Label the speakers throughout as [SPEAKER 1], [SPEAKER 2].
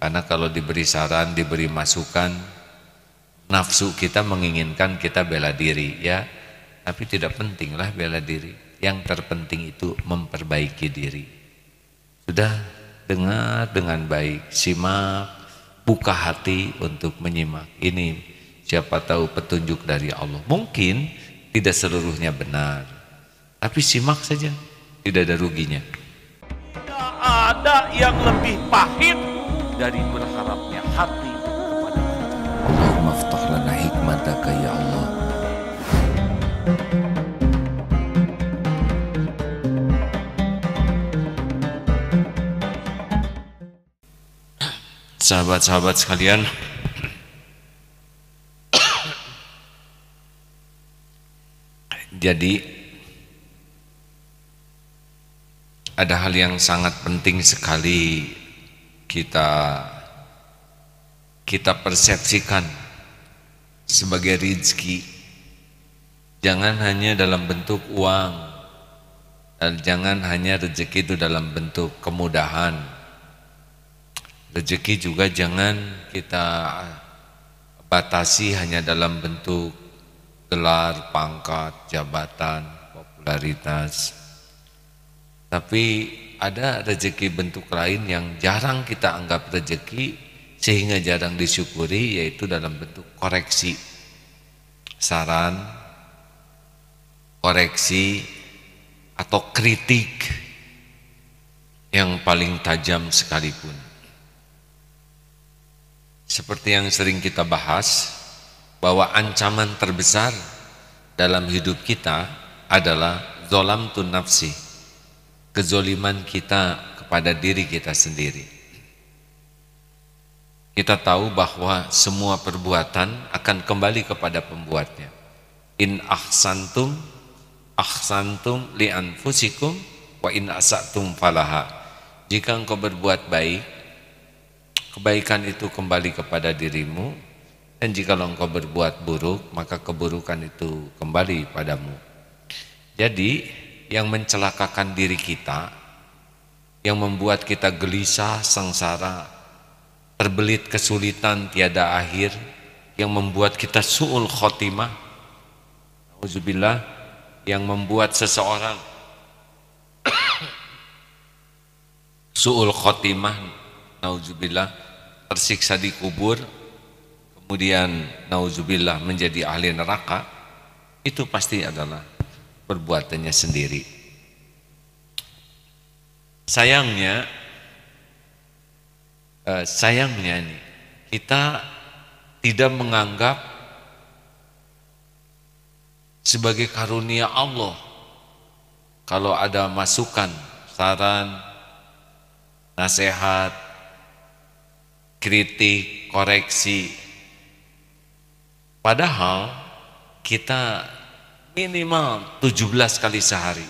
[SPEAKER 1] Karena kalau diberi saran, diberi masukan, nafsu kita menginginkan kita bela diri ya. Tapi tidak pentinglah bela diri. Yang terpenting itu memperbaiki diri. Sudah, dengar dengan baik, simak, buka hati untuk menyimak. Ini siapa tahu petunjuk dari Allah. Mungkin tidak seluruhnya benar, tapi simak saja, tidak ada ruginya.
[SPEAKER 2] Tidak ada yang lebih pahit dari berharapnya hati kepada Allah.
[SPEAKER 1] Allahumma aftah lana hikmataka ya Allah. Sahabat-sahabat sekalian, jadi ada hal yang sangat penting sekali kita persepsikan sebagai rezeki. Jangan hanya dalam bentuk uang, dan jangan hanya rezeki itu dalam bentuk kemudahan. Rezeki juga jangan kita batasi hanya dalam bentuk gelar, pangkat, jabatan, popularitas. Tapi ada rezeki bentuk lain yang jarang kita anggap rezeki sehingga jarang disyukuri, yaitu dalam bentuk koreksi, saran, koreksi atau kritik yang paling tajam sekalipun. Seperti yang sering kita bahas, bahwa ancaman terbesar dalam hidup kita adalah zolamtun nafsi, kezoliman kita kepada diri kita sendiri. Kita tahu bahwa semua perbuatan akan kembali kepada pembuatnya. In ahsantum li anfusikum wa in asatum falaha. Jika engkau berbuat baik, kebaikan itu kembali kepada dirimu, dan jika engkau berbuat buruk, maka keburukan itu kembali padamu. Jadi yang mencelakakan diri kita, yang membuat kita gelisah, sengsara, terbelit kesulitan tiada akhir, yang membuat kita su'ul khotimah, auzubillah, yang membuat seseorang su'ul khotimah, auzubillah, tersiksa di kubur, kemudian nauzubillah menjadi ahli neraka, itu pasti adalah perbuatannya sendiri. Sayangnya nih, kita tidak menganggap sebagai karunia Allah kalau ada masukan, saran, nasihat, kritik, koreksi. Padahal kita minimal 17 kali sehari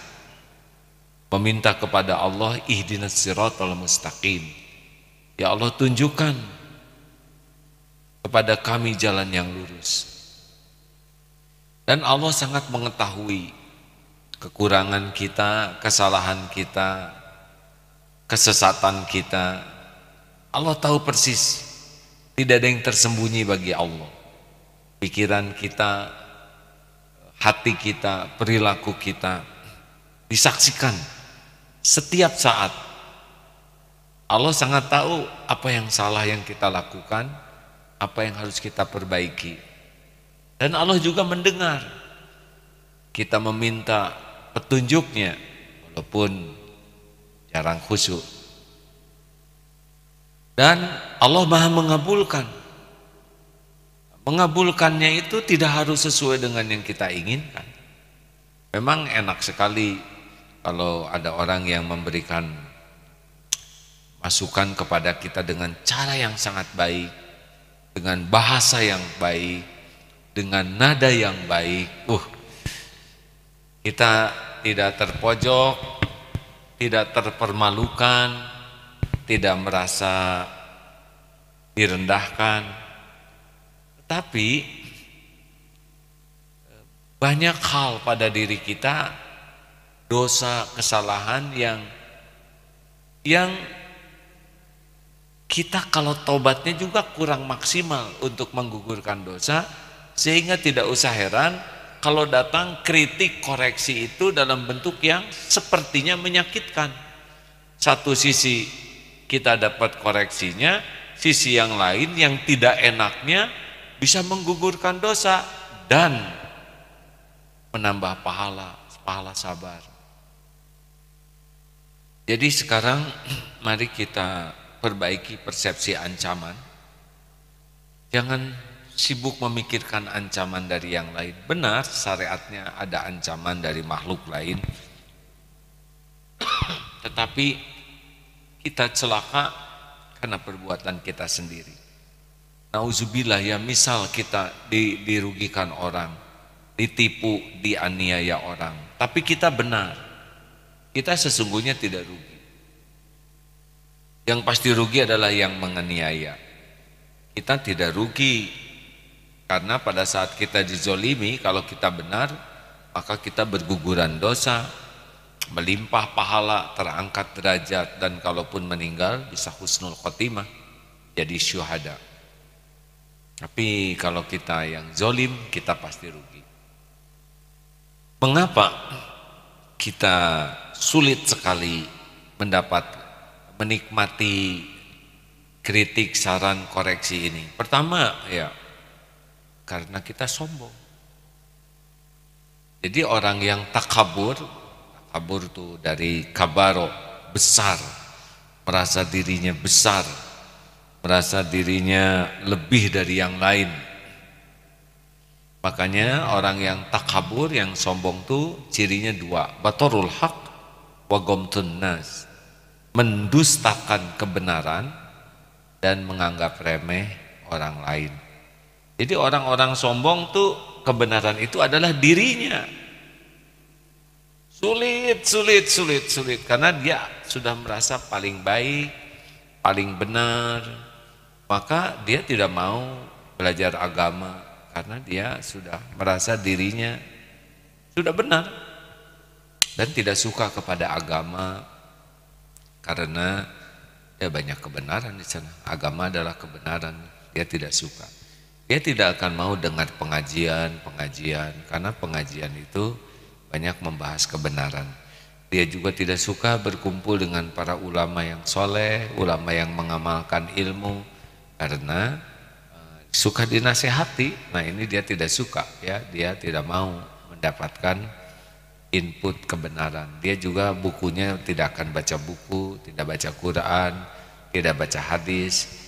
[SPEAKER 1] meminta kepada Allah, ihdinas siratal mustaqim. Ya Allah, tunjukkan kepada kami jalan yang lurus. Dan Allah sangat mengetahui kekurangan kita, kesalahan kita, kesesatan kita. Allah tahu persis, tidak ada yang tersembunyi bagi Allah. Pikiran kita, hati kita, perilaku kita disaksikan setiap saat. Allah sangat tahu apa yang salah yang kita lakukan, apa yang harus kita perbaiki. Dan Allah juga mendengar kita meminta petunjuknya, walaupun jarang khusyuk. Dan Allah Maha mengabulkan. Mengabulkannya itu tidak harus sesuai dengan yang kita inginkan. Memang enak sekali kalau ada orang yang memberikan masukan kepada kita dengan cara yang sangat baik, dengan bahasa yang baik, dengan nada yang baik. Kita tidak terpojok, tidak terpermalukan, tidak merasa direndahkan. Tapi banyak hal pada diri kita, dosa, kesalahan yang kita kalau tobatnya juga kurang maksimal untuk menggugurkan dosa, sehingga tidak usah heran kalau datang kritik koreksi itu dalam bentuk yang sepertinya menyakitkan. Satu sisi kita dapat koreksinya, sisi yang lain yang tidak enaknya bisa menggugurkan dosa dan menambah pahala sabar. Jadi sekarang mari kita perbaiki persepsi ancaman. Jangan sibuk memikirkan ancaman dari yang lain. Benar, syariatnya ada ancaman dari makhluk lain. Tetapi kita celaka karena perbuatan kita sendiri. Nauzubillah, ya misal kita dirugikan orang, ditipu, dianiaya orang. Tapi kita benar, kita sesungguhnya tidak rugi. Yang pasti rugi adalah yang menganiaya. Kita tidak rugi, karena pada saat kita dizolimi, kalau kita benar, maka kita berguguran dosa, melimpah pahala, terangkat derajat, dan kalaupun meninggal bisa husnul khotimah, jadi syuhada. Tapi kalau kita yang zolim, kita pasti rugi. Mengapa kita sulit sekali menikmati kritik, saran, koreksi ini? Pertama, ya karena kita sombong. Jadi orang yang takabur itu dari kabaro, besar, merasa dirinya besar, merasa dirinya lebih dari yang lain. Makanya orang yang takabur, yang sombong tuh cirinya dua, batorul haq wa gomtun nas, mendustakan kebenaran dan menganggap remeh orang lain. Jadi orang-orang sombong tuh kebenaran itu adalah dirinya. Sulit karena dia sudah merasa paling baik, paling benar, maka dia tidak mau belajar agama karena dia sudah merasa dirinya sudah benar dan tidak suka kepada agama karena ya banyak kebenaran di sana. Agama adalah kebenaran, dia tidak suka. Dia tidak akan mau dengar pengajian karena pengajian itu banyak membahas kebenaran. Dia juga tidak suka berkumpul dengan para ulama yang soleh, ulama yang mengamalkan ilmu karena suka dinasehati. Nah ini dia tidak suka, ya, dia tidak mau mendapatkan input kebenaran. Dia juga bukunya tidak akan baca buku, tidak baca Quran, tidak baca hadis.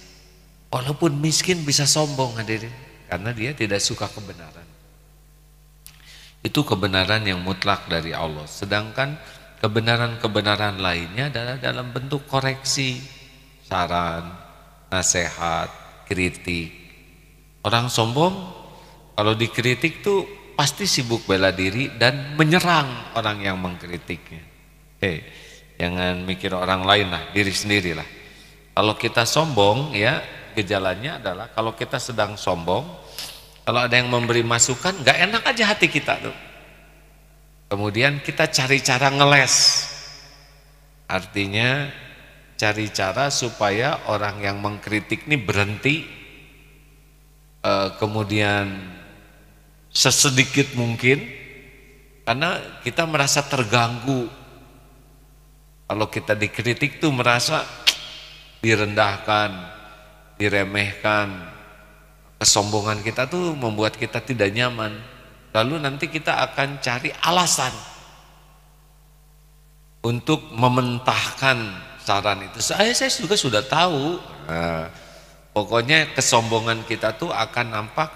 [SPEAKER 1] Walaupun miskin bisa sombong hadirin, karena dia tidak suka kebenaran. Itu kebenaran yang mutlak dari Allah. Sedangkan kebenaran-kebenaran lainnya adalah dalam bentuk koreksi, saran, nasihat, kritik. Orang sombong kalau dikritik tuh pasti sibuk bela diri dan menyerang orang yang mengkritiknya. Jangan mikir orang lain lah, diri sendiri lah. Kalau kita sombong, ya gejalanya adalah kalau kita sedang sombong, kalau ada yang memberi masukan, gak enak aja hati kita tuh. Kemudian kita cari cara ngeles. Artinya cari cara supaya orang yang mengkritik ini berhenti. Kemudian sesedikit mungkin, karena kita merasa terganggu. Kalau kita dikritik tuh merasa direndahkan, diremehkan. Kesombongan kita tuh membuat kita tidak nyaman. Lalu nanti kita akan cari alasan untuk mementahkan saran itu. Saya juga sudah tahu. Pokoknya kesombongan kita tuh akan nampak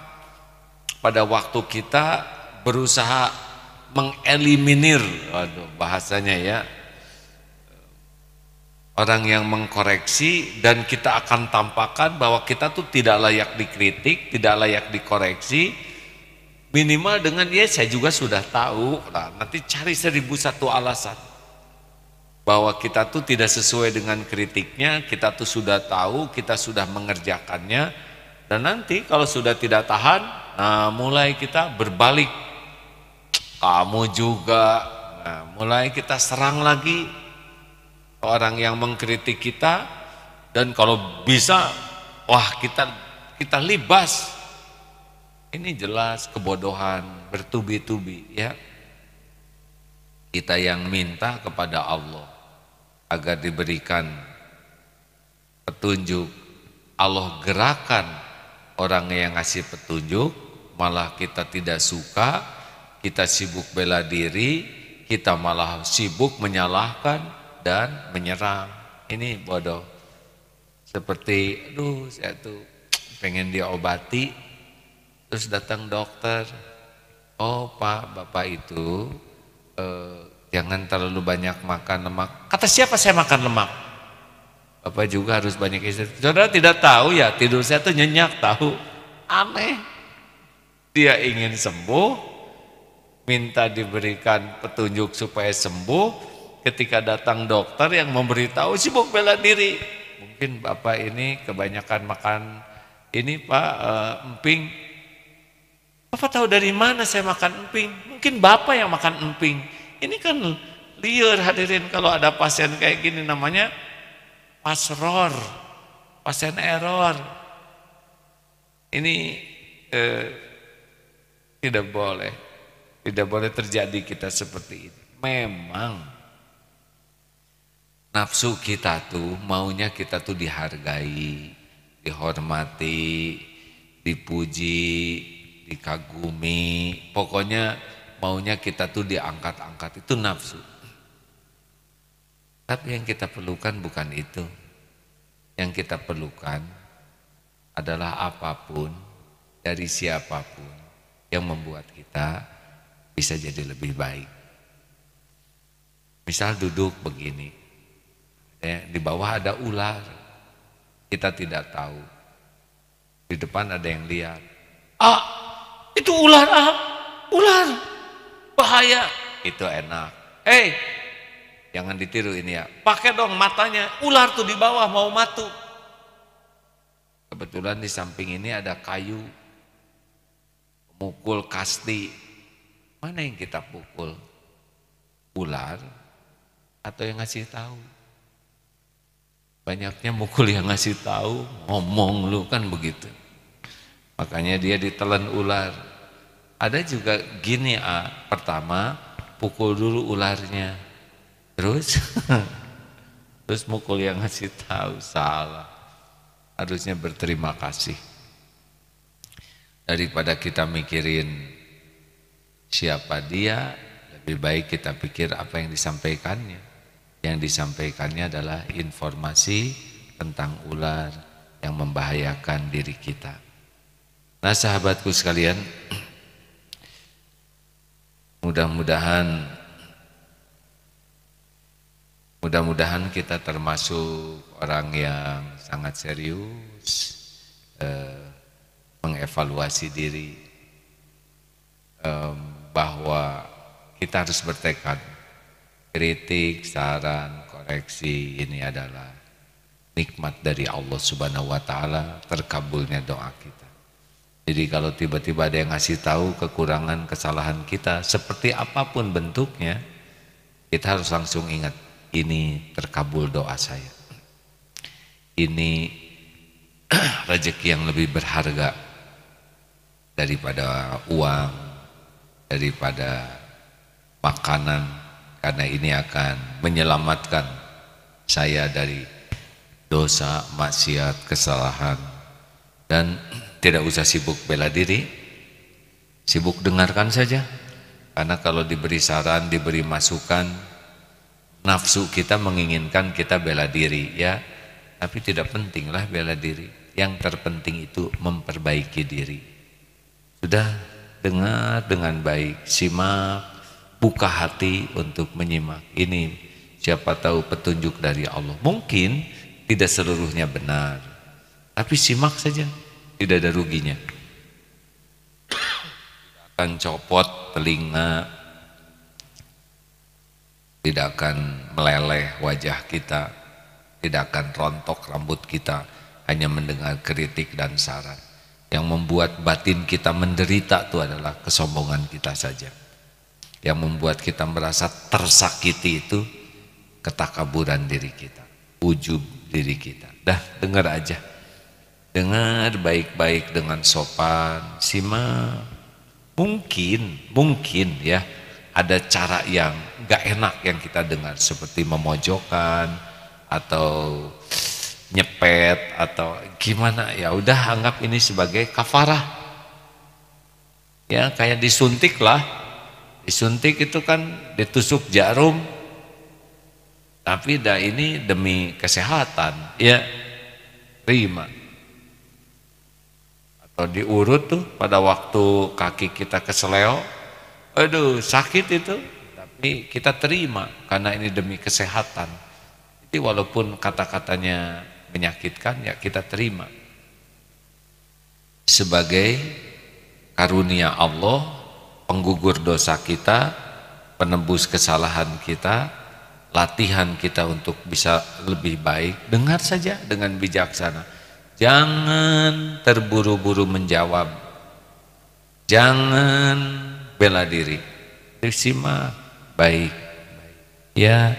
[SPEAKER 1] pada waktu kita berusaha mengeliminir, bahasanya ya, orang yang mengkoreksi, dan kita akan tampakkan bahwa kita tuh tidak layak dikritik, tidak layak dikoreksi. Minimal dengan ya saya juga sudah tahu, nanti cari 1001 alasan bahwa kita tuh tidak sesuai dengan kritiknya, kita tuh sudah tahu, kita sudah mengerjakannya, dan nanti kalau sudah tidak tahan, nah mulai kita berbalik, kamu juga, nah mulai kita serang lagi orang yang mengkritik kita, Dan kalau bisa, wah kita libas. Ini jelas kebodohan, bertubi-tubi ya. Kita yang minta kepada Allah agar diberikan petunjuk, Allah gerakan orang yang ngasih petunjuk, malah kita tidak suka, kita sibuk bela diri, kita malah sibuk menyalahkan dan menyerang. Ini bodoh. Seperti, aduh saya tuh pengen diobati, terus datang dokter, oh Pak, Bapak itu jangan terlalu banyak makan lemak. Kata siapa saya makan lemak? Bapak juga harus banyak istirahat. Saudara tidak tahu ya, tidur saya tuh nyenyak tahu. Aneh. Dia ingin sembuh, minta diberikan petunjuk supaya sembuh. Ketika datang dokter yang memberitahu sibuk bela diri. Mungkin Bapak ini kebanyakan makan ini Pak, emping. Bapak tahu dari mana saya makan emping? Mungkin Bapak yang makan emping. Ini kan liar hadirin, kalau ada pasien kayak gini namanya pasror, pasien error. Ini tidak boleh terjadi kita seperti ini. Memang nafsu kita tuh maunya kita tuh dihargai, dihormati, dipuji, dikagumi, pokoknya maunya kita tuh diangkat-angkat, itu nafsu. Tapi yang kita perlukan bukan itu. Yang kita perlukan adalah apapun dari siapapun yang membuat kita bisa jadi lebih baik. Misal duduk begini, di bawah ada ular, kita tidak tahu. Di depan ada yang lihat, itu ular, ular, bahaya, itu enak. Jangan ditiru ini ya, pakai dong matanya, ular tuh di bawah mau matu. Kebetulan di samping ini ada kayu, mukul kasti, mana yang kita pukul? Ular atau yang ngasih tahu? Banyaknya mukul yang ngasih tahu, ngomong lu kan begitu. Makanya dia ditelan ular. Ada juga gini, pertama pukul dulu ularnya, terus mukul yang ngasih tahu, salah. Harusnya berterima kasih. Daripada kita mikirin siapa dia, lebih baik kita pikir apa yang disampaikannya. Yang disampaikannya adalah informasi tentang ular yang membahayakan diri kita. Nah sahabatku sekalian, mudah-mudahan kita termasuk orang yang sangat serius mengevaluasi diri, bahwa kita harus bertekad. Kritik, saran, koreksi ini adalah nikmat dari Allah Subhanahu wa Ta'ala, terkabulnya doa kita. Jadi kalau tiba-tiba ada yang ngasih tahu kekurangan, kesalahan kita seperti apapun bentuknya, kita harus langsung ingat, ini terkabul doa saya. Ini rezeki yang lebih berharga daripada uang, daripada makanan, karena ini akan menyelamatkan saya dari dosa, maksiat, kesalahan. Dan tidak usah sibuk bela diri, sibuk dengarkan saja. Karena kalau diberi saran, diberi masukan, nafsu kita menginginkan kita bela diri ya. Tapi tidak pentinglah bela diri. Yang terpenting itu memperbaiki diri. Sudah dengar dengan baik, simak, buka hati untuk menyimak. Ini siapa tahu petunjuk dari Allah. Mungkin tidak seluruhnya benar, tapi simak saja, tidak ada ruginya. Tidak akan copot telinga, tidak akan meleleh wajah kita, tidak akan rontok rambut kita, hanya mendengar kritik dan saran. Yang membuat batin kita menderita itu adalah kesombongan kita saja. Yang membuat kita merasa tersakiti itu ketakaburan diri kita, ujub diri kita. Dah dengar aja, dengar baik-baik dengan sopan, simak. Mungkin ya ada cara yang gak enak yang kita dengar, seperti memojokkan atau nyepet atau gimana. Ya udah, anggap ini sebagai kafarah. Ya kayak disuntik lah. Disuntik itu kan ditusuk jarum, tapi dah ini demi kesehatan, ya terima. Atau diurut tuh pada waktu kaki kita keseleo, aduh sakit itu, tapi kita terima karena ini demi kesehatan. Jadi walaupun kata-katanya menyakitkan, ya kita terima sebagai karunia Allah, penggugur dosa kita, penembus kesalahan kita, latihan kita untuk bisa lebih baik. Dengar saja dengan bijaksana, jangan terburu-buru menjawab, jangan bela diri, disimak baik ya.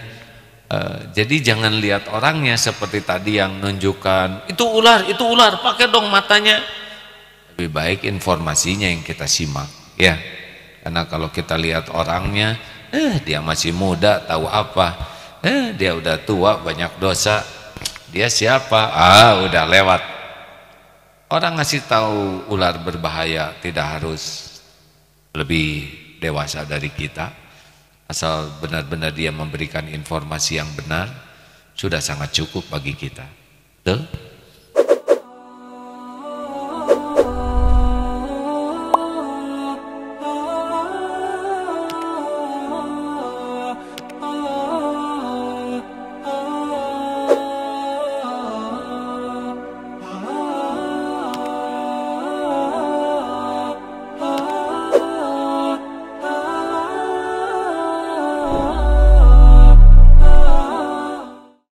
[SPEAKER 1] Jadi jangan lihat orangnya seperti tadi yang nunjukkan itu ular, pakai dong matanya. Lebih baik informasinya yang kita simak ya. Karena kalau kita lihat orangnya, dia masih muda tahu apa, dia udah tua banyak dosa, dia siapa? Udah lewat. Orang ngasih tahu ular berbahaya tidak harus lebih dewasa dari kita, asal benar-benar dia memberikan informasi yang benar, sudah sangat cukup bagi kita. Betul?